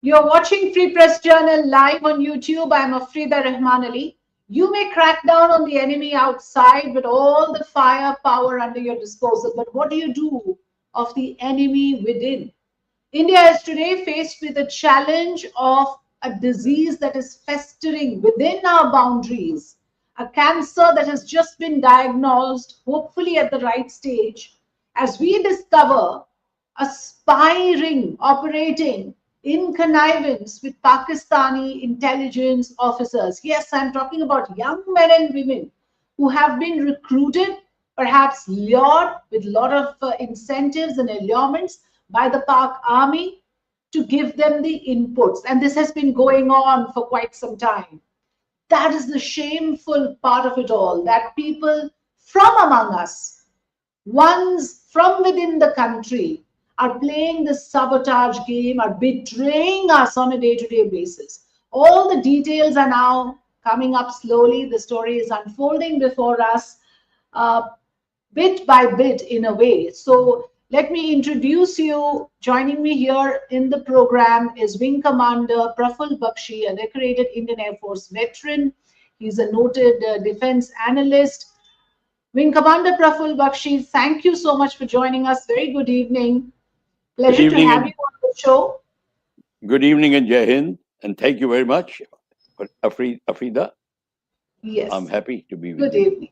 You're watching Free Press Journal live on YouTube. I'm Afrida Rahman Ali. You may crack down on the enemy outside with all the firepower under your disposal, but what do you do of the enemy within? India is today faced with the challenge of a disease that is festering within our boundaries, a cancer that has just been diagnosed, hopefully at the right stage, as we discover a spy ring operating in connivance with Pakistani intelligence officers. Yes, I'm talking about young men and women who have been recruited, perhaps lured with a lot of incentives and allurements by the Pak army to give them the inputs. And this has been going on for quite some time. That is the shameful part of it all, that people from among us, ones from within the country, are playing this sabotage game, are betraying us on a day-to-day basis. All the details are now coming up slowly. The story is unfolding before us, uh, bit by bit in a way. So let me introduce you. Joining me here in the program is Wing Commander Praful Bakshi, a decorated Indian Air Force veteran. He's a noted defense analyst. Wing Commander Praful Bakshi, thank you so much for joining us. Very good evening. Good Pleasure to evening have you and on the show. good evening and Jai Hind, and thank you very much, Afrida. I'm Yes, happy to be with good you. evening.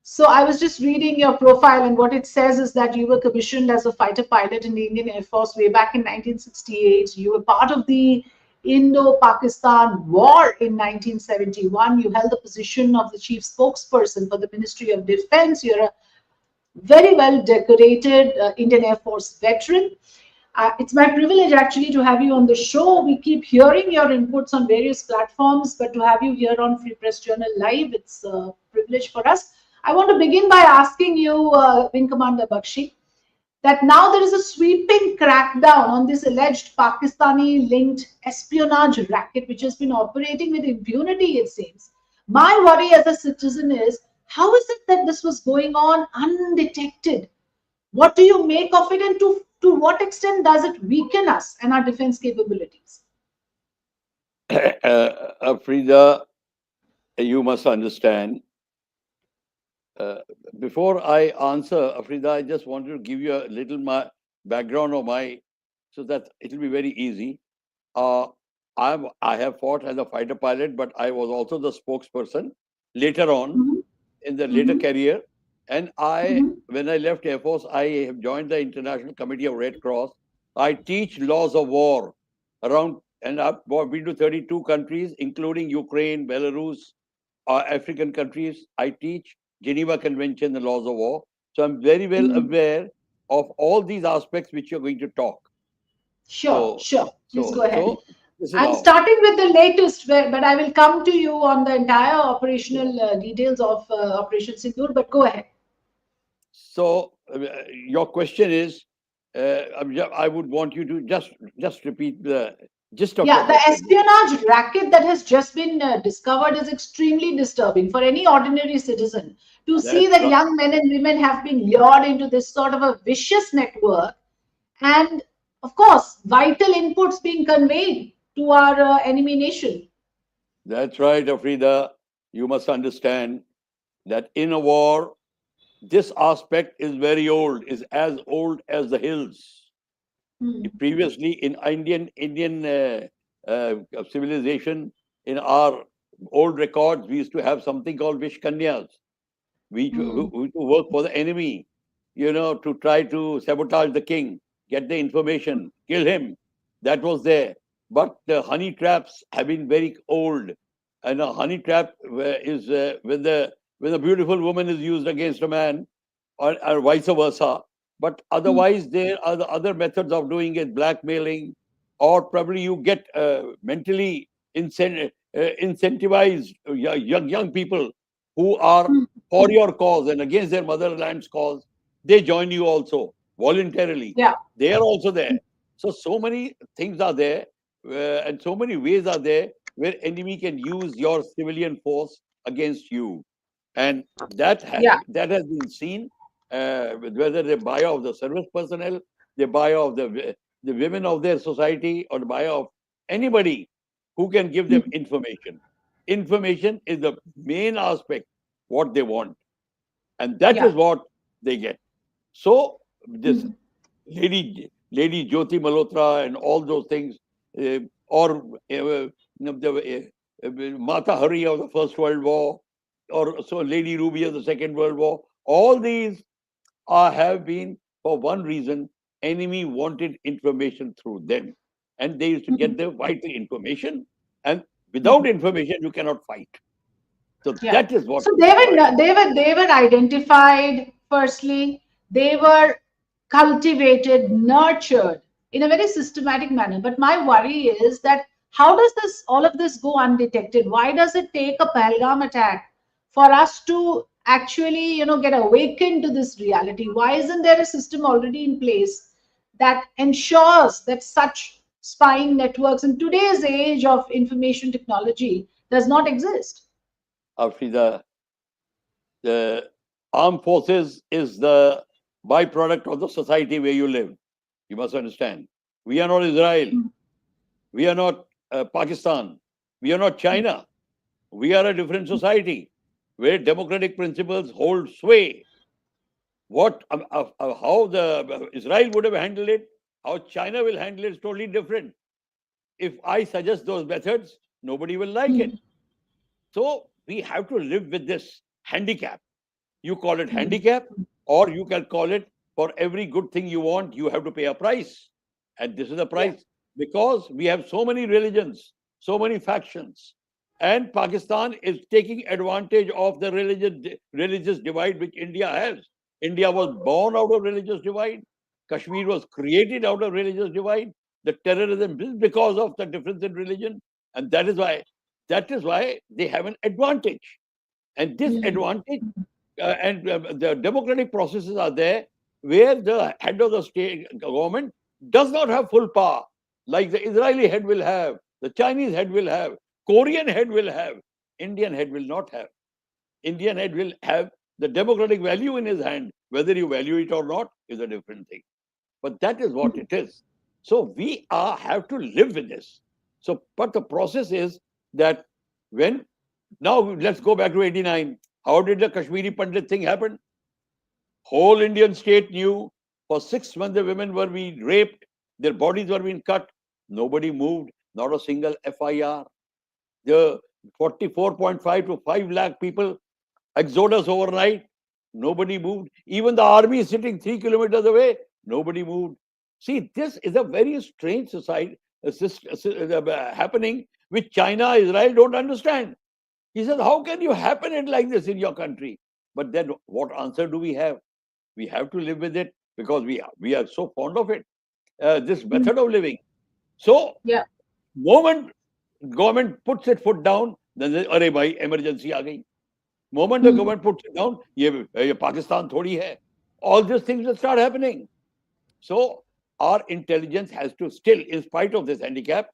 So I was just reading your profile, and what it says is that you were commissioned as a fighter pilot in the Indian Air Force way back in 1968. You were part of the Indo-Pakistan War in 1971. You held the position of the chief spokesperson for the Ministry of Defense. You're a very well decorated Indian Air Force veteran. It's my privilege actually to have you on the show. We keep hearing your inputs on various platforms, but to have you here on Free Press Journal Live, it's a privilege for us. I want to begin by asking you, Wing Commander Bakshi, that now there is a sweeping crackdown on this alleged Pakistani linked espionage racket, which has been operating with impunity, it seems. My worry as a citizen is, how is it that this was going on undetected? What do you make of it, and to what extent does it weaken us and our defense capabilities? Afrida, you must understand. Uh, Before I answer, Afrida, I just wanted to give you a little my background of my, so that it'll be very easy. Uh, I have fought as a fighter pilot, but I was also the spokesperson later on Mhm, in the later mhm, career. And mhm, when I left Air Force, I have joined the International Committee of Red Cross. I teach laws of war around, and I've been to 32 countries, including Ukraine, Belarus, African countries. I teach Geneva Convention, the laws of war. So I'm very well mhm. aware of all these aspects which you're going to talk. Sure, So, sure. Please go ahead. this is I'm how. starting with the latest, but I will come to you on the entire operational details of Operation Sindoor. But go ahead. So your question is, I would want you to just repeat the gist of your Yeah, the question. espionage racket that has just been discovered is extremely disturbing for any ordinary citizen to see That's that right. young men and women have been lured into this sort of a vicious network, and of course, vital inputs being conveyed to our enemy nation. That's right, Afrida. You must understand that in a war, this aspect is very old, is as old as the hills. Hmm. Previously, in Indian civilization, in our old records, we used to have something called Vishkanyas. Hmm. We to work for the enemy, to try to sabotage the king, get the information, kill him. That was there. But the honey traps have been very old, and a honey trap is when a beautiful woman is used against a man, or vice versa. But Hmm. otherwise, there are the other methods of doing it: blackmailing, or probably you get mentally incentivized young people who are Hmm. for your cause and against their motherland's cause. They join you also voluntarily. Yeah. They are also there. So many things are there, and so many ways are there where enemy can use your civilian force against you, and Yeah. that has been seen, whether they buy off the service personnel, they buy off the the women of their society or by of anybody who can give them information. Information is the main aspect, what they want. And that is Yeah. what they get. So this lady Jyoti Malhotra and all those things, or the Mata Hari of the First World War, or so Lady Ruby of the Second World War, all these have been for one reason: enemy wanted information through them, and they used to get the vital information. And without information, you cannot fight. So Yeah. that is what So we are. they were identified firstly. They were cultivated, nurtured in a very systematic manner. But my worry is that how does this all of this go undetected? Why does it take a Pahalgam attack for us to actually, get awakened to this reality? Why isn't there a system already in place that ensures that such spying networks in today's age of information technology does not exist? Afrida, the armed forces is the byproduct of the society where you live. You must understand. We are not Israel. We are not Pakistan. We are not China. We are a different society where democratic principles hold sway. What how the Israel would have handled it, how China will handle it is totally different. If I suggest those methods, nobody will like it. So we have to live with this handicap. You call it handicap, or you can call it for every good thing you want, you have to pay a price. And this is the Yeah. price because we have so many religions, so many factions. And Pakistan is taking advantage of the religious divide which India has. India was born out of religious divide. Kashmir was created out of religious divide. The terrorism is because of the difference in religion. And that is why they have an advantage. And this advantage and the democratic processes are there where the head of the state government does not have full power, like the Israeli head will have, the Chinese head will have, Korean head will have, Indian head will not have. Indian head will have the democratic value in his hand. Whether you value it or not is a different thing. But that is what it is. So we have to live with this. So, but the process is that when now let's go back to 89. How did the Kashmiri Pandit thing happen? Whole Indian state knew for 6 months the women were being raped, their bodies were being cut. Nobody moved, not a single FIR. The 44.5 to 5 lakh people exodus overnight. Nobody moved. Even the army is sitting 3 kilometers away. Nobody moved. See, this is a very strange society happening which China, Israel don't understand. He says, how can you happen it like this in your country? But then what answer do we have? We have to live with it because we are so fond of it, this method of living. So, Yeah. moment government puts its foot down, then they, अरे भाई emergency आ गई. Moment the government puts it down, ये Pakistan थोड़ी है. All these things will start happening. So our intelligence has to still, in spite of this handicap,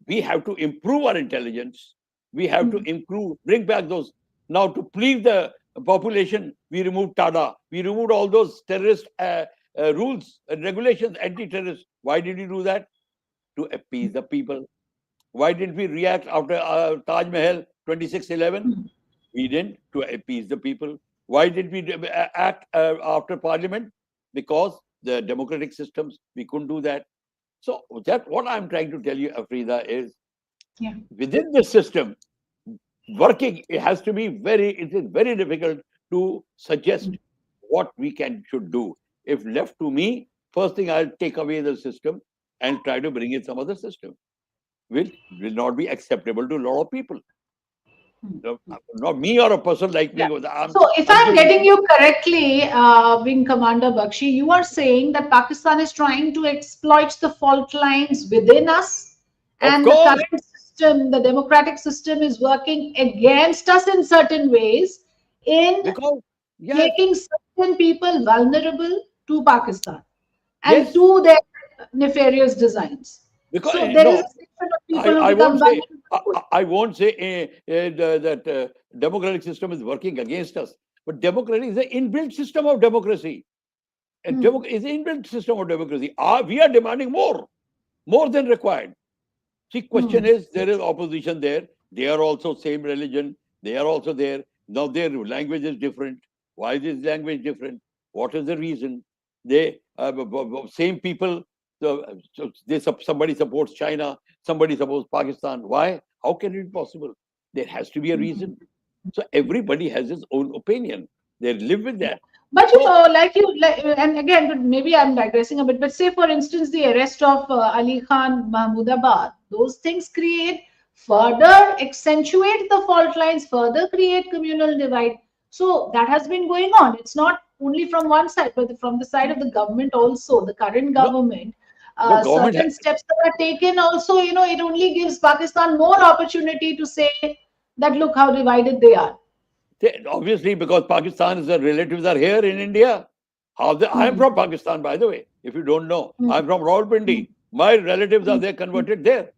we have to improve our intelligence. We have to improve, bring back those. Now, to please the population, we removed TADA. We removed all those terrorist rules and regulations, anti-terrorist. Why did we do that? To appease the people. Why didn't we react after Taj Mahal 2611? We didn't, to appease the people. Why did we act after Parliament? Because the democratic systems, we couldn't do that. So that what I'm trying to tell you, Afrida, is within the system, working, it is very difficult to suggest what we should do. If left to me, first thing I'll take away the system and try to bring in some other system, which will not be acceptable to a lot of people. Not me or a person like me. Yeah. I'm, So, if I'm I'm saying, getting you correctly, Wing Commander Bakshi, you are saying that Pakistan is trying to exploit the fault lines within us, of and the course, current system, the democratic system, is working against us in certain ways in because, yes, making certain people vulnerable to Pakistan and yes, to their nefarious designs. because So, there is no, a section of people who I become won't say vulnerable. I won't say that democratic system is working against us, but democracy is the inbuilt system of democracy. It's an inbuilt system of democracy. We are demanding more than required. See, question is, there is opposition there. They are also same religion. They are also there. Now their language is different. Why is this language different? What is the reason? They same people. So somebody supports China. Somebody supports Pakistan. Why? How can it be possible? There has to be a reason. So everybody has his own opinion. They live with that. But and again, but maybe I'm digressing a bit, but say for instance, the arrest of Ali Khan Mahmoodabad, those things further accentuate the fault lines, further create communal divide. So that has been going on. It's not only from one side, but from the side of the government also, the current government. Government Certain steps that are taken also, it only gives Pakistan more opportunity to say that look how divided they are. Obviously, because Pakistan's relatives are here in India. I am from Pakistan, by the way, if you don't know. I'm from Rawalpindi. My relatives are there, converted there.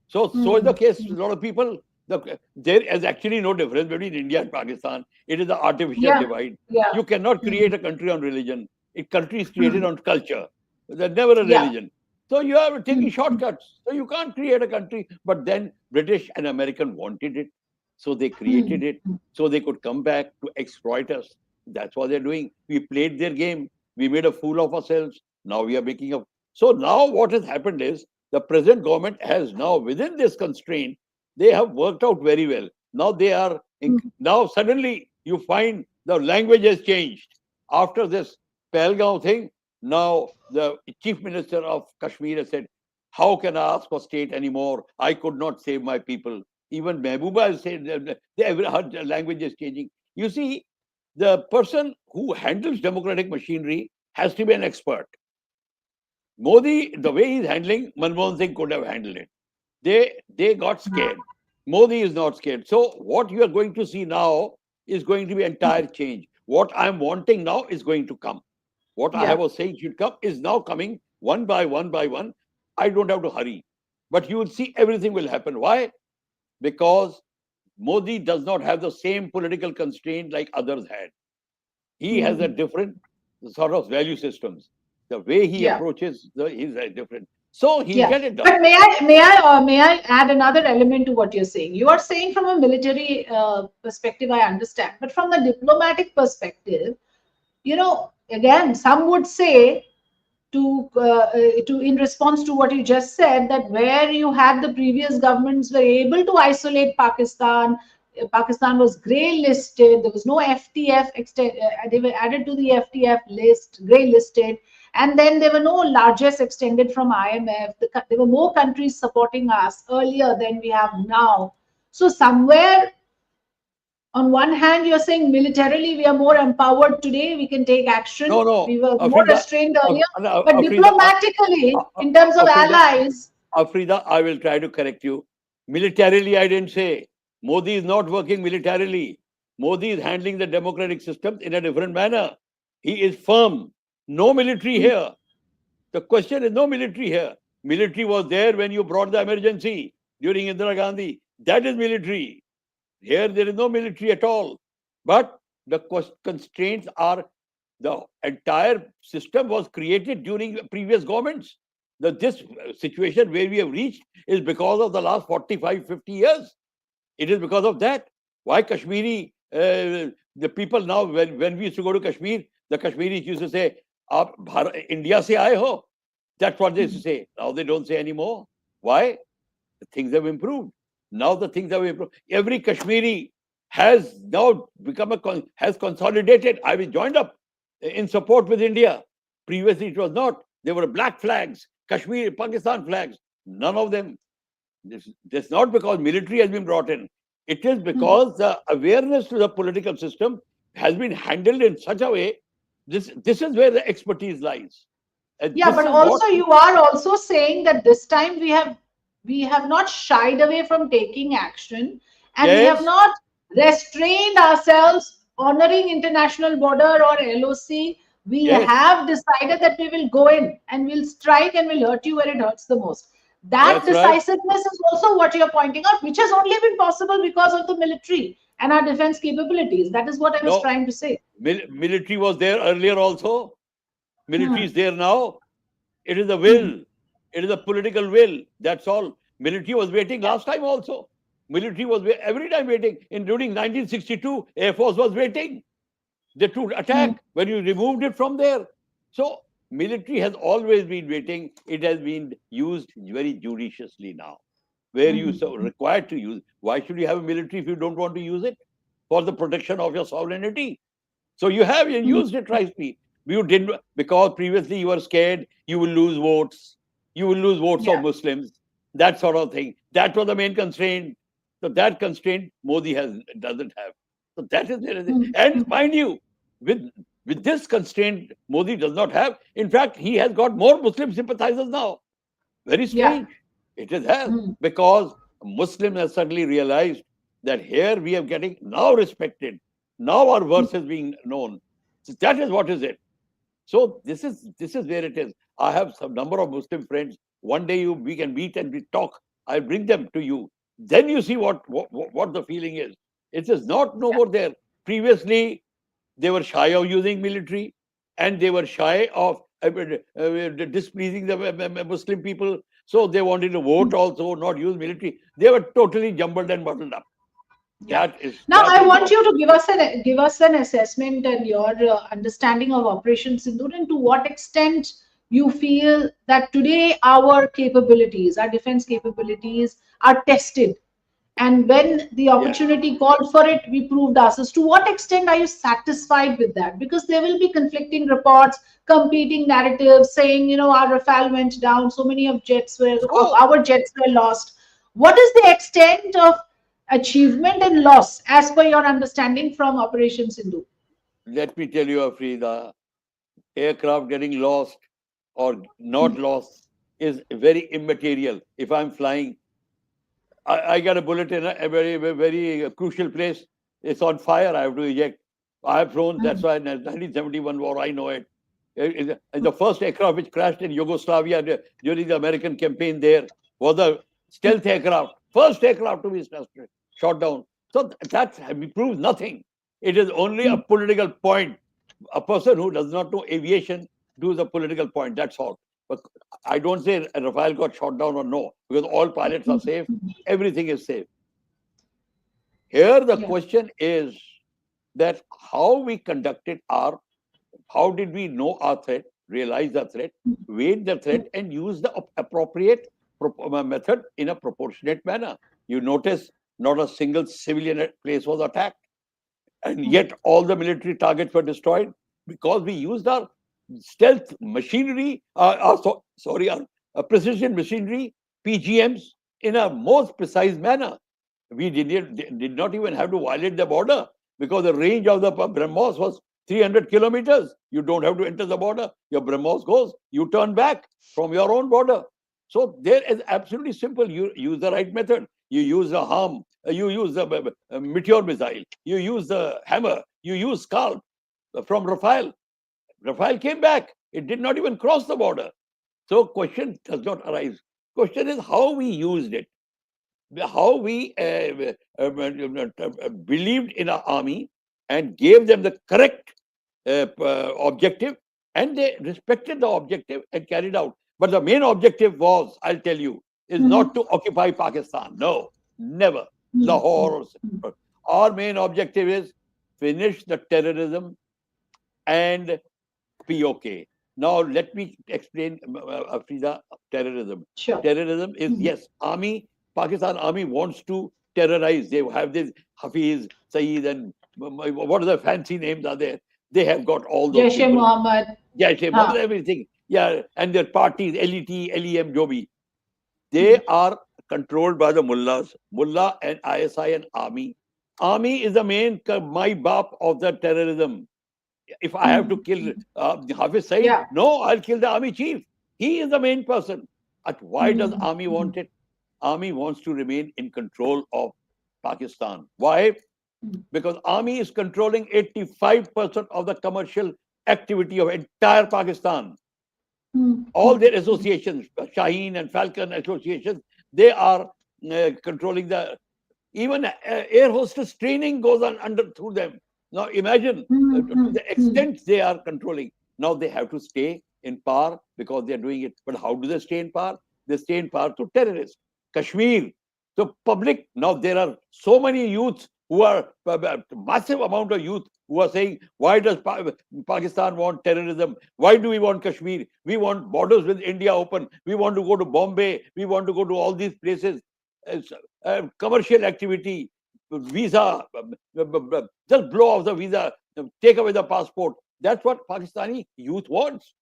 So is the case. A lot of people, there is actually no difference between India and Pakistan. It is an artificial divide. Yeah. You cannot create a country on religion. A country is created on culture. There's never a religion. So you are taking shortcuts. So you can't create a country. But then British and American wanted it. So they created it. So they could come back to exploit us. That's what they're doing. We played their game. We made a fool of ourselves. Now we are making a... So now what has happened is, the present government has now, within this constraint, they have worked out very well. Now they are, now suddenly you find the language has changed. After this Pahalgam thing, now the Chief Minister of Kashmir has said, how can I ask for state anymore? I could not save my people. Even Mehbooba has said, her language is changing. You see, the person who handles democratic machinery has to be an expert. Modi, the way he's handling, Manmohan Singh could have handled it. They got scared. Modi is not scared. So what you are going to see now is going to be entire change. What I'm wanting now is going to come. What I was saying should come is now coming one by one by one. I don't have to hurry. But you will see everything will happen. Why? Because Modi does not have the same political constraint like others had. He has a different sort of value systems. The way he approaches is different. So he'll get it done. But may I add another element to what you're saying? You are saying from a military perspective, I understand. But from the diplomatic perspective, again, some would say to in response to what you just said, that where you had the previous governments were able to isolate Pakistan, Pakistan was grey listed, there was no FTF, they were added to the FTF list, grey listed, and then there were no largesse extended from IMF. There were more countries supporting us earlier than we have now. So somewhere, on one hand, you're saying militarily we are more empowered today, we can take action. No. We were more restrained earlier. But diplomatically, in terms of allies... Afrida, I will try to correct you. Militarily, I didn't say. Modi is not working militarily. Modi is handling the democratic systems in a different manner. He is firm. No military here. The question is no military here. Military was there when you brought the emergency during Indira Gandhi. That is military. Here, there is no military at all. But the constraints are, the entire system was created during previous governments. This situation where we have reached is because of the last 45, 50 years. It is because of that. Why Kashmiri, the people now, when we used to go to Kashmir, the Kashmiris used to say, Aap India se aaye ho. That's what they used to say. Now they don't say anymore. Why? Things have improved. Now the things have improved. Every Kashmiri has now has consolidated. I was joined up in support with India. Previously it was not. There were black flags, Kashmir, Pakistan flags. None of them. This is not because military has been brought in. It is because the awareness to the political system has been handled in such a way. This is where the expertise lies. And but also you are also saying that this time we have not shied away from taking action, and we have not restrained ourselves honoring international border or LOC. We have decided that we will go in and we'll strike and we'll hurt you where it hurts the most. That decisiveness is also what you're pointing out, which has only been possible because of the military and our defense capabilities. That is what I was trying to say. Military was there earlier also. Military Hmm. is there now. It is a Hmm. will. It is a political will. That's all. Military was waiting Yeah. last time also. Military was every time waiting, including 1962. Air Force was waiting. They to Hmm. attack when you removed it from there. So military has always been waiting. It has been used very judiciously now. Where you Hmm. so required to use. Why should you have a military if you don't want to use it for the protection of your sovereignty? So you have Hmm. used it rightly. You didn't because previously you were scared you will lose votes. You will lose votes of Yeah. Muslims. That sort of thing. That was the main constraint. So that constraint Modi doesn't have. So that is there. Hmm. And Hmm. mind you, with with this constraint Modi does not have. In fact, he has got more Muslim sympathizers now. Very Yeah. strange. It is has Hmm. because Muslims have suddenly realized that here we are getting now respected. Now our Hmm. verse is being known. So that is what is it. So this is where it is. I have some number of Muslim friends. One day we can meet and we talk. I bring them to you. Then you see what the feeling is. It is not no Yeah. more there. Previously, they were shy of using military, and they were shy of displeasing the Muslim people. So they wanted to Hmm. vote also, not use military. They were totally jumbled and muddled up. Yeah. That is Now that I is want what. you to give us an assessment and your understanding of Operation Sindoor, and to what extent you feel that today our capabilities, our defense capabilities, are tested. And when the Yeah. opportunity called for it, we proved ourselves. To what extent are you satisfied with that? Because there will be conflicting reports, competing narratives saying, our Rafale went down, so many of Oh, our jets were lost. What is the extent of achievement and loss as per your understanding from Operation Sindhu? let me tell you, Afrida, aircraft getting lost or Hmm. not lost is very immaterial. If I'm flying, I got a bullet in a very crucial place. It's on fire. I have to eject. I have flown. That's Hmm. why in 1971 war, I know it. The first aircraft which crashed in Yugoslavia during the American campaign there was a stealth aircraft. First aircraft to be shot down. So that proves nothing. It is only a Hmm. political point. A person who does not know aviation does a political point. That's all. But I don't say Rafael got shot down or no, because all pilots are safe. Everything is safe. Here the Yeah. question is that how we conducted our, how did we know our threat, realize the threat, weigh the threat, and use the appropriate method in a proportionate manner. You notice not a single civilian place was attacked, and Hmm. yet all the military targets were destroyed because we used our stealth machinery, our precision machinery, PGMs, in a most precise manner. We did not even have to violate the border because the range of the BrahMos was 300 kilometers. You don't have to enter the border. Your BrahMos goes, you turn back from your own border. So there is absolutely simple. You use the right method. You use the harm. You use the meteor missile. You use the hammer. You use scalp from Rafale. Rafale came back. It did not even cross the border. So question does not arise. Question is how we used it, how we believed in our army and gave them the correct objective, and they respected the objective and carried out. But the main objective was, I'll tell you, is Hmm. not to occupy Pakistan. No, never. Hmm. Lahore. Hmm. Our main objective is finish the terrorism and POK. Now, let me explain, Afrida, terrorism. Sure. Terrorism is, Hmm. yes, army, Pakistan army wants to terrorize. They have this Hafiz, Saeed, and what are the fancy names are there? They have got all those Jaish e people. Mohammed. Jaish Mohammed, Huh. everything. Yeah, and their parties, LET, LEM, Jobi. Hmm. They are controlled by the mullahs, mullah and ISI and army. Army is the main my bap of the terrorism. If I have to Hmm. kill Hafiz Saeed, Yeah. no, I'll kill the army chief. He is the main person. But why does Hmm. army Hmm. want it? Army wants to remain in control of Pakistan. Why? Hmm. Because army is controlling 85% of the commercial activity of entire Pakistan. Hmm. All Hmm. their associations, Shaheen and Falcon associations, they are controlling the, even air hostess training goes on under through them. Now imagine Hmm. to Hmm. the Hmm. extent they are controlling. Now they have to stay in power because they are doing it. But how do they stay in power? They stay in power through terrorists. Kashmir. So public, now there are so many youths who are, massive amount of youth who are saying, why does Pakistan want terrorism? Why do we want Kashmir? We want borders with India open. We want to go to Bombay. We want to go to all these places. Commercial activity, visa, just blow off the visa, take away the passport. That's what Pakistani youth wants.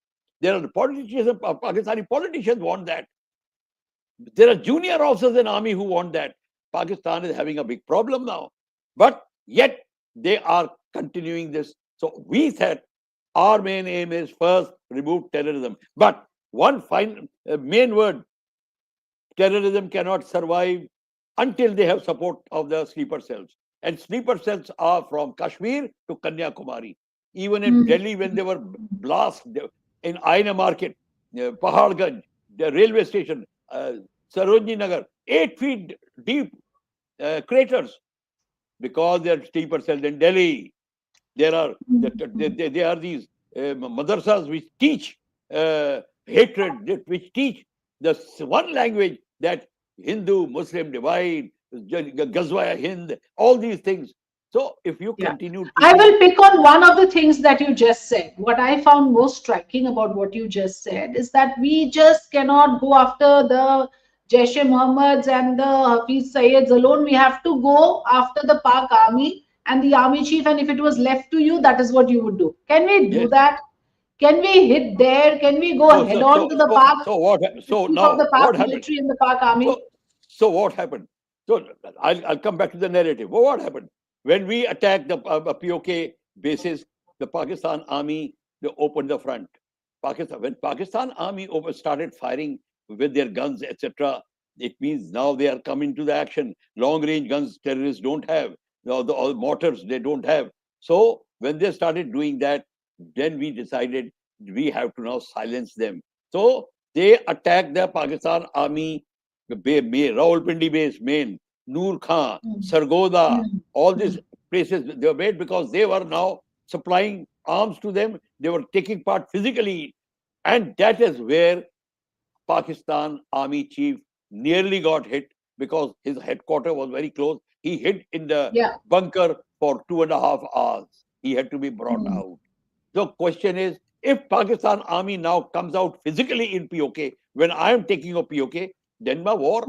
There are politicians, Pakistani politicians want that. There are junior officers in army who want that. Pakistan is having a big problem now. But yet they are continuing this. So we said our main aim is first remove terrorism. But one main word, terrorism cannot survive until they have support of the sleeper cells. And sleeper cells are from Kashmir to Kanyakumari. Even in Delhi, when they were blasted in Aina Market, Paharganj, the railway station, Sarojini Nagar, 8 feet deep craters, because they are sleeper cells in Delhi. There are there are these madrasas which teach hatred, which teach the one language, that Hindu Muslim divide, Gazwa Hind, all these things. So if you continue I will pick on one of the things that you just said. What I found most striking about what you just said is that we just cannot go after the Jaish-e-Mohammeds and the Hafiz Sayeds alone. We have to go after the Pak army and the army chief. And if it was left to you, that is what you would do. Can we do that? Can we hit there? Can we go head on to the Pak? So chief now of the Pak military and the Pak army? So what happened? So I'll come back to the narrative. Well, what happened? When we attacked the POK bases, the Pakistan army, they opened the front. When Pakistan army started firing with their guns, etc., it means now they are coming to the action. Long range guns terrorists don't have. All mortars they don't have. So when they started doing that, then we decided we have to now silence them. So they attacked the Pakistan army, Rawalpindi base, main, Noor Khan, Sargoda, all these places they were made because they were now supplying arms to them. They were taking part physically. And that is where Pakistan army chief nearly got hit because his headquarters was very close. He hid in the bunker for 2.5 hours. He had to be brought out. The question is, if Pakistan army now comes out physically in POK, when I am taking a POK, then my war.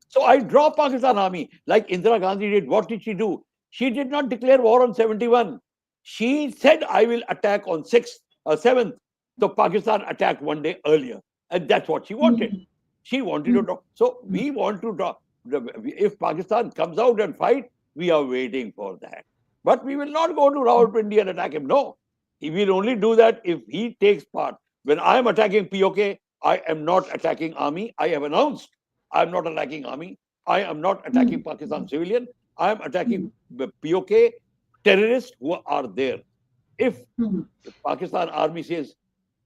So I draw Pakistan army like Indira Gandhi did. What did she do? She did not declare war on 71. She said, I will attack on 6th or 7th. So Pakistan attacked one day earlier. And that's what she wanted. She wanted to draw. So we want to draw. If Pakistan comes out and fight, we are waiting for that. But we will not go to Rawalpindi and attack him. No. He will only do that if he takes part. When I am attacking POK, I am not attacking army. I have announced I am not attacking army. I am not attacking Pakistan civilian. I am attacking the POK terrorists who are there. If the Pakistan army says,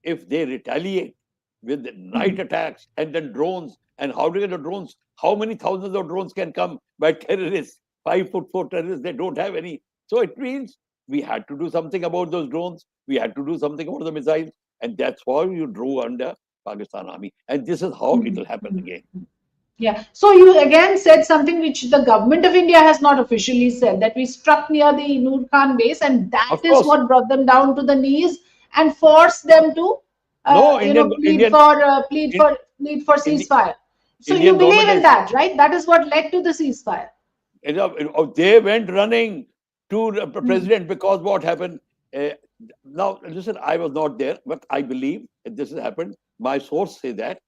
if they retaliate with night attacks and then drones, and how do you get the drones? How many thousands of drones can come by terrorists? 5'4" terrorists, they don't have any. So it means we had to do something about those drones. We had to do something about the missiles. And that's why you drew under Pakistan army. And this is how it will happen again. Yeah. So you again said something which the government of India has not officially said, that we struck near the Noor Khan base, and that is what brought them down to the knees and forced them to plead for ceasefire. So you believe in that, right? That is what led to the ceasefire. They went running to the president because what happened? Now, listen, I was not there, but I believe this has happened. My source say that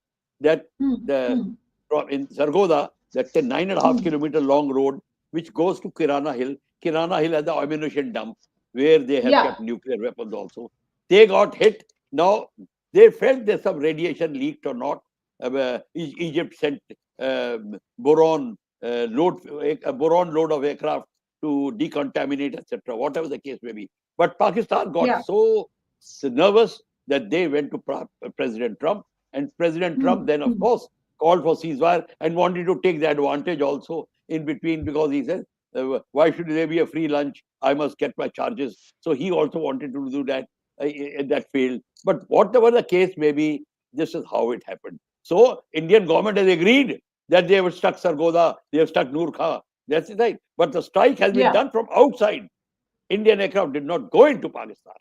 in Sargoda, that's a 9.5 kilometer long road which goes to Kirana Hill. Kirana Hill has the ammunition dump where they have kept nuclear weapons also. They got hit. Now, they felt there's some radiation leaked or not. Egypt sent boron load of aircraft to decontaminate, etc., whatever the case may be. But Pakistan got so nervous that they went to President Trump. And President Trump then, of course, called for ceasefire and wanted to take the advantage also in between, because he said, why should there be a free lunch? I must get my charges. So he also wanted to do that. in that field. But whatever the case may be, this is how it happened. So Indian government has agreed that they have struck Sargodha, they have struck Noor Khan. That's it, right. But the strike has been Yeah. done from outside. Indian aircraft did not go into Pakistan.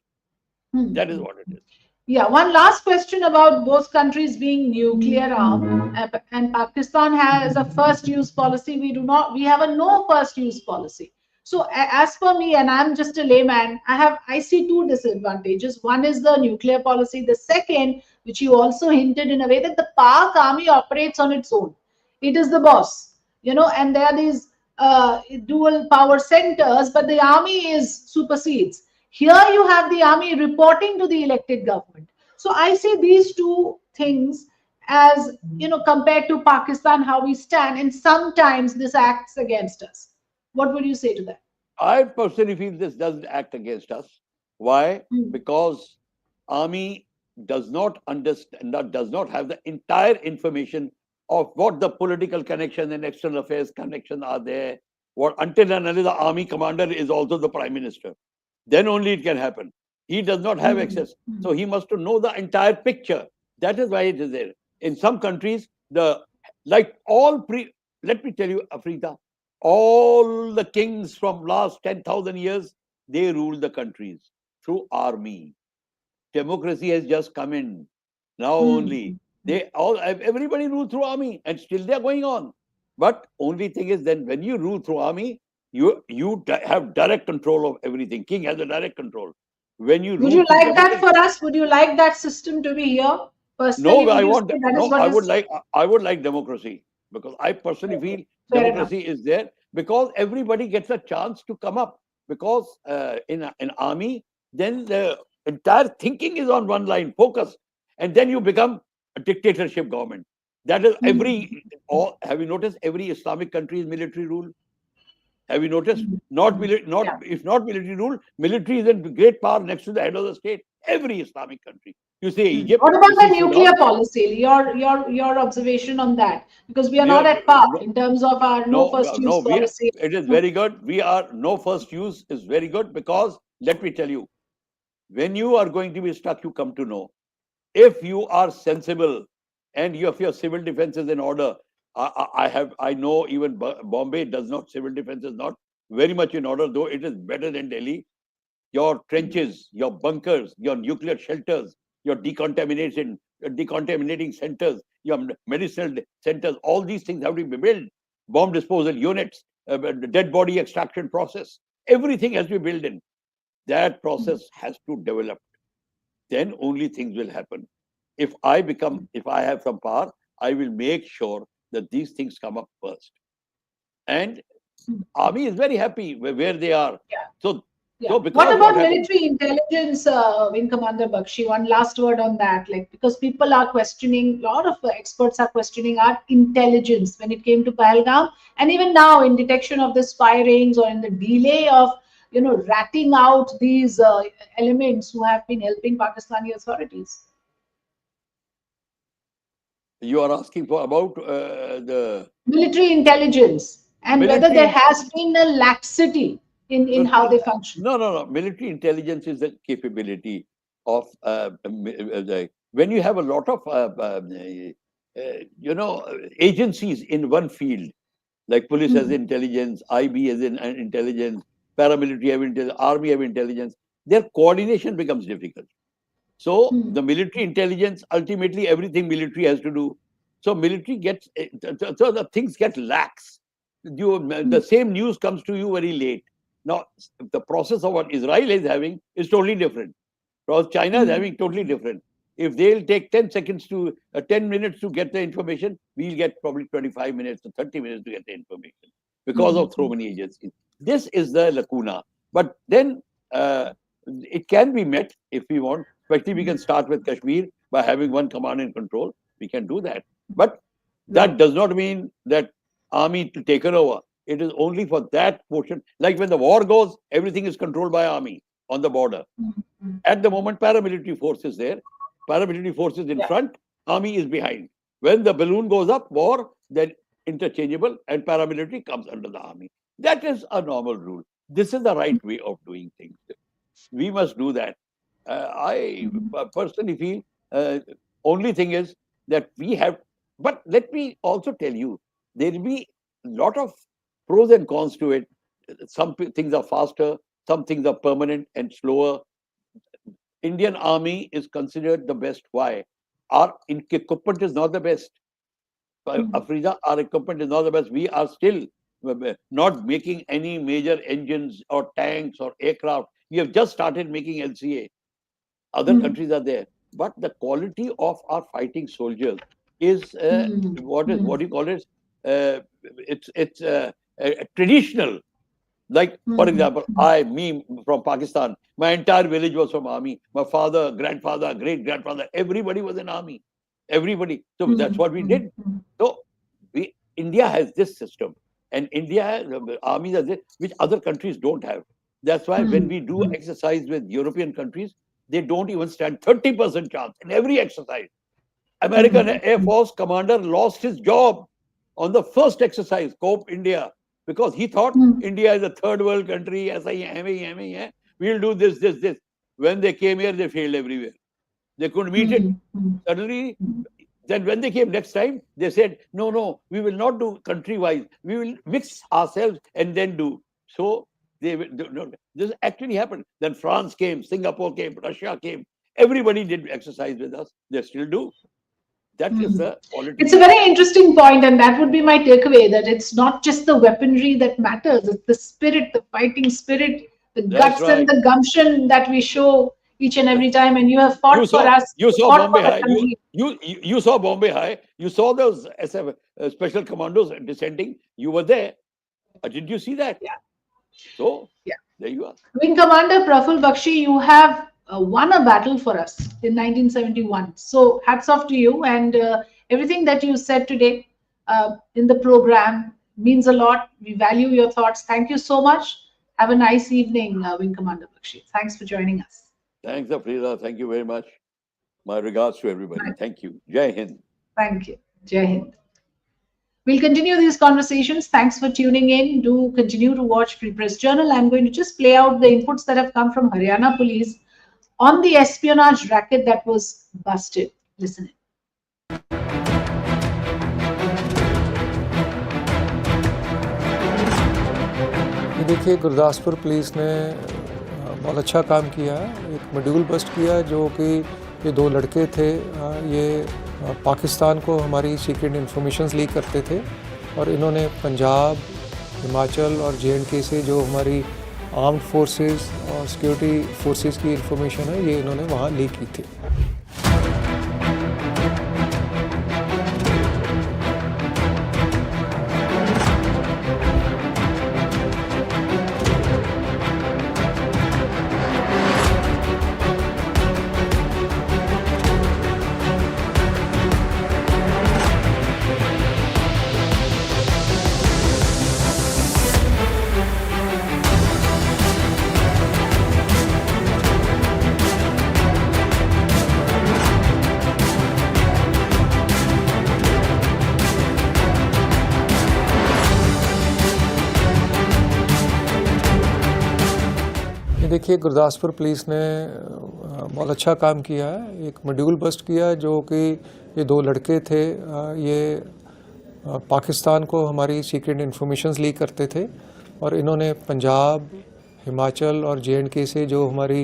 That is Hmm. what it is. Yeah, one last question about both countries being nuclear armed, and Pakistan has a first use policy. We do not, we have a no first use policy. So as for me, and I'm just a layman, I see two disadvantages. One is the nuclear policy. The second, which you also hinted in a way, that the Pak army operates on its own. It is the boss, and there are these dual power centers, but the army is supersedes. Here you have the army reporting to the elected government. So I see these two things as, compared to Pakistan, how we stand, and sometimes this acts against us. What would you say to that? I personally feel this doesn't act against us. Why? Hmm. Because army does not understand, does not have the entire information of what the political connection and external affairs connection are there. What until and unless the army commander is also the prime minister, then only it can happen. He does not have Hmm. access, so he must to know the entire picture. That is why it is there. In some countries, the like all pre. Let me tell you, Afrida, all the kings from last 10,000 years, they ruled the countries through army. Democracy has just come in now Hmm. only. They all everybody ruled through army, and still they are going on. But only thing is, then when you rule through army, you have direct control of everything. King has a direct control. When you Would rule you through like that democracy, for us? Would you like that system to be here? Personally, no, would I you say want that is no. what is I would like democracy because I personally okay? feel Fair enough. democracy is there because everybody gets a chance to come up. Because in an army, then the entire thinking is on one line, focus, and then you become a dictatorship government. That is Hmm. every. Or have you noticed every Islamic country is military rule? Have you noticed? Hmm. Not Yeah. if not military rule, military is in great power next to the head of the state. Every Islamic country. You see Egypt, What about you the see nuclear Sudan. policy? Your observation on that, because we are We not are at par no, in terms of our no first use no. We policy. it is No. very good. We are no first use is very good because let me tell you, when you are going to be stuck, you come to know. If you are sensible and you have your civil defense is in order, I know even Bombay does not civil defense is not very much in order, though it is better than Delhi. Your trenches, your bunkers, your nuclear shelters, your decontaminating centers, your medicinal centers, all these things have to be built. Bomb disposal units, dead body extraction process, everything has to be built in. That process has to develop. Then only things will happen. If I have some power, I will make sure that these things come up first. And army is very happy where they are. Yeah. So, Yeah. so What because what about happened? military intelligence, Wing Commander Bakshi? One last word on that, like, because people are questioning, a lot of experts are questioning our intelligence when it came to Pahalgam, and even now in detection of the spy rings or in the delay of, ratting out these elements who have been helping Pakistani authorities. You are asking for about the Military intelligence, and whether there military. has been a laxity in how See, they function. no. Military intelligence is the capability of when you have a lot of agencies in one field, like police has Hmm. intelligence, IB has intelligence, paramilitary have intelligence, army have intelligence. Their coordination becomes difficult. So Hmm. the military intelligence, ultimately everything military has to do. So military gets, so the things get lax. Hmm. The same news comes to you very late. Now, the process of what Israel is having is totally different. Because China is Hmm. having totally different. If they'll take 10 seconds to 10 minutes to get the information, we'll get probably 25 minutes to 30 minutes to get the information because Hmm. of so many agencies. This is the lacuna. But then it can be met if we want. Especially, we can start with Kashmir by having one command and control. We can do that. But that Right. does not mean that army to take it over. It is only for that portion. Like when the war goes, everything is controlled by army on the border. Hmm. At the moment, paramilitary force is there. Paramilitary force is in Yeah. front, army is behind. When the balloon goes up, war, then interchangeable, and paramilitary comes under the army. That is a normal rule. This is the right way of doing things. We must do that. I personally feel only thing is that we have, but let me also tell you, there will be a lot of pros and cons to it. Some things are faster, some things are permanent and slower. Indian Army is considered the best. Why? Our equipment is not the best. Afrida, our equipment is not the best. We are still not making any major engines or tanks or aircraft. We have just started making LCA. Other countries are there, but the quality of our fighting soldiers is what do you call it? It's traditional. Like, for example, me from Pakistan, my entire village was from army. My father, grandfather, great grandfather, everybody was in army. Everybody. So that's what we did. So India has this system, and India armies are this, which other countries don't have. That's why when we do exercise with European countries, they don't even stand 30% chance in every exercise. American Air Force commander lost his job on the first exercise, COPE India, because he thought India is a third world country, we'll do this. When they came here, they failed everywhere. They couldn't meet it. Suddenly, then when they came next time, they said, no, we will not do country-wise. We will mix ourselves and then do. So this actually happened. Then France came, Singapore came, Russia came. Everybody did exercise with us. They still do. That is the quality. It's a very interesting point, and that would be my takeaway, that it's not just the weaponry that matters, it's the spirit, the fighting spirit, the guts and the gumption that we show each and every time. And you have fought for us. You saw Bombay High. You saw Bombay High. You saw those SF, special commandos descending. You were there. Did you see that? Yeah. So there you are. Wing Commander Praful Bakshi, you have won a battle for us in 1971. So hats off to you, and everything that you said today in the program means a lot. We value your thoughts. Thank you so much. Have a nice evening, Wing Commander Bakshi. Thanks for joining us. Thanks, Afrida. Thank you very much. My regards to everybody. Thank you. Jai Hind. Thank you. Jai Hind. We'll continue these conversations. Thanks for tuning in. Do continue to watch Free Press Journal. I'm going to just play out the inputs that have come from Haryana Police on the espionage racket that was busted. Listen in. देखिए, Gurdaspur police ने बहुत अच्छा काम किया है। एक module bast किया जो कि ये दो लड़के थे, ये पाकिस्तान को हमारी सीक्रेट इन्फॉर्मेशंस लीक करते थे और इन्होंने पंजाब, हिमाचल और J&K से जो हमारी आर्म्ड फोर्सेस और सिक्योरिटी फोर्सेस की इन्फॉर्मेशन है, ये इन्होंने वहाँ लीक की थी। देखिए, गुरदासपुर पुलिस ने बहुत अच्छा काम किया है। एक मॉड्यूल बस्ट किया जो कि ये दो लड़के थे, ये पाकिस्तान को हमारी सीक्रेट इन्फॉर्मेशंस लीक करते थे और इन्होंने पंजाब, हिमाचल और J&K से जो हमारी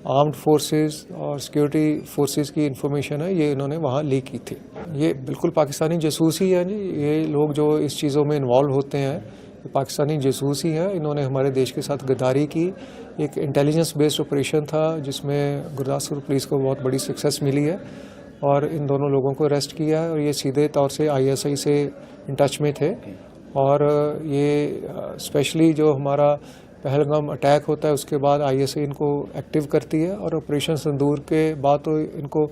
आर्म्ड फोर्सेस और सिक्योरिटी फोर्सेस की इन्फॉर्मेशन है, ये इन्होंने वहाँ लीक की थी। ये बिल्कुल पाकिस्तानी जासूस ही हैं जी। ये लोग जो इस चीज़ों में इन्वॉल्व होते हैं, पाकिस्तानी जासूस ही हैं। इन्होंने हमारे देश के साथ गद्दारी की। एक इंटेलिजेंस बेस्ड ऑपरेशन था जिसमें गुरदासपुर पुलिस को बहुत बड़ी सक्सेस मिली है और इन दोनों लोगों को अरेस्ट किया है और ये सीधे तौर से ISI से इन टच में थे और ये स्पेशली जो हमारा पहलगाम अटैक होता है उसके बाद ISI इनको एक्टिव करती है और ऑपरेशन सिंदूर के बाद तो इनको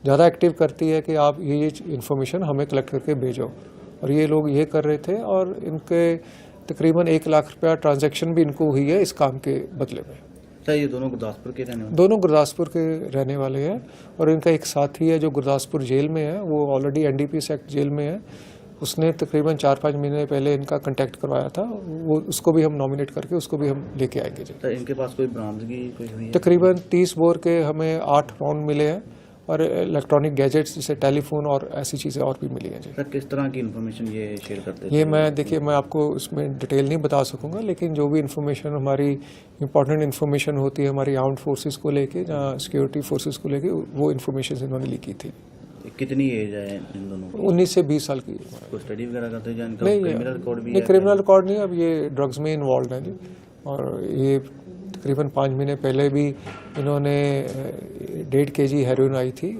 ज़्यादा एक्टिव करती है कि आप ये इन्फॉर्मेशन हमें कलेक्ट करके भेजो। और ये लोग ये कर रहे थे और इनके तकरीबन 1 लाख रुपया ट्रांजैक्शन भी इनको हुई है इस काम के बदले में। सर, ये दोनों गुरदासपुर के रहने वाले? दोनों गुरदासपुर के रहने वाले हैं और इनका एक साथी है जो गुरदासपुर जेल में है, वो ऑलरेडी NDPS एक्ट जेल में है उसने तकरीबन 4-5 महीने पहले इनका कांटेक्ट करवाया था, वो उसको भी हम नॉमिनेट करके उसको भी हम लेके आएंगे जी। सर इनके पास कोई बरामदगी कोई हुई है? तकरीबन 30 बोर के हमें 8 राउंड मिले हैं और इलेक्ट्रॉनिक गैजेट्स जैसे टेलीफोन और ऐसी चीज़ें और भी मिली हैं जी। सर किस तरह की इन्फॉर्मेशन ये शेयर करते थे? ये मैं देखिए मैं आपको इसमें डिटेल नहीं बता सकूंगा, लेकिन जो भी इन्फॉर्मेशन हमारी इंपॉर्टेंट इन्फॉर्मेशन होती है हमारी आर्म्ड फोर्सेस को लेके, जहाँ सिक्योरिटी फोर्सेस को लेके, वो इन्फॉर्मेशन इन्होंने ली की थी। कितनी एज है इन दोनों की? 19 से 20 साल की। कोई स्टडी वगैरह करते हैं? इनका नहीं, क्रिमिनल रिकॉर्ड भी नहीं है? क्रिमिनल रिकॉर्ड नहीं, अब ये ड्रग्स में इन्वॉल्व हैं जी। और ये तकरीबन 5 महीने पहले भी इन्होंने 1.5 kg हेरोइन आई थी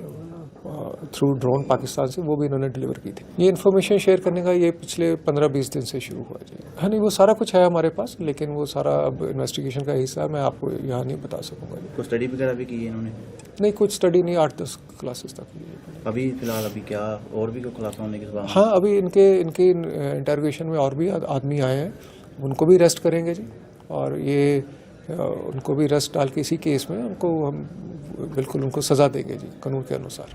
थ्रू ड्रोन पाकिस्तान से, वो भी इन्होंने डिलीवर की थी। ये इन्फॉर्मेशन शेयर करने का ये पिछले 15-20 दिन से शुरू हुआ जी। हाँ नहीं, वो सारा कुछ है हमारे पास, लेकिन वो सारा अब इन्वेस्टिगेशन का हिस्सा मैं आपको यहाँ नहीं बता सकूंगा जी। कोई स्टडी वगैरह भी की है इन्होंने? नहीं, कुछ स्टडी नहीं, 8-10 क्लासेस तक की है। अभी फिलहाल अभी क्या और भी कोई खुलासा होने की संभावना? हाँ, अभी इनके इंटरोगेशन में और भी आदमी आए हैं, उनको भी अरेस्ट करेंगे जी। और ये उनको भी अरेस्ट डाल के इसी केस में उनको हम बिल्कुल उनको सज़ा देंगे जी, कानून के अनुसार।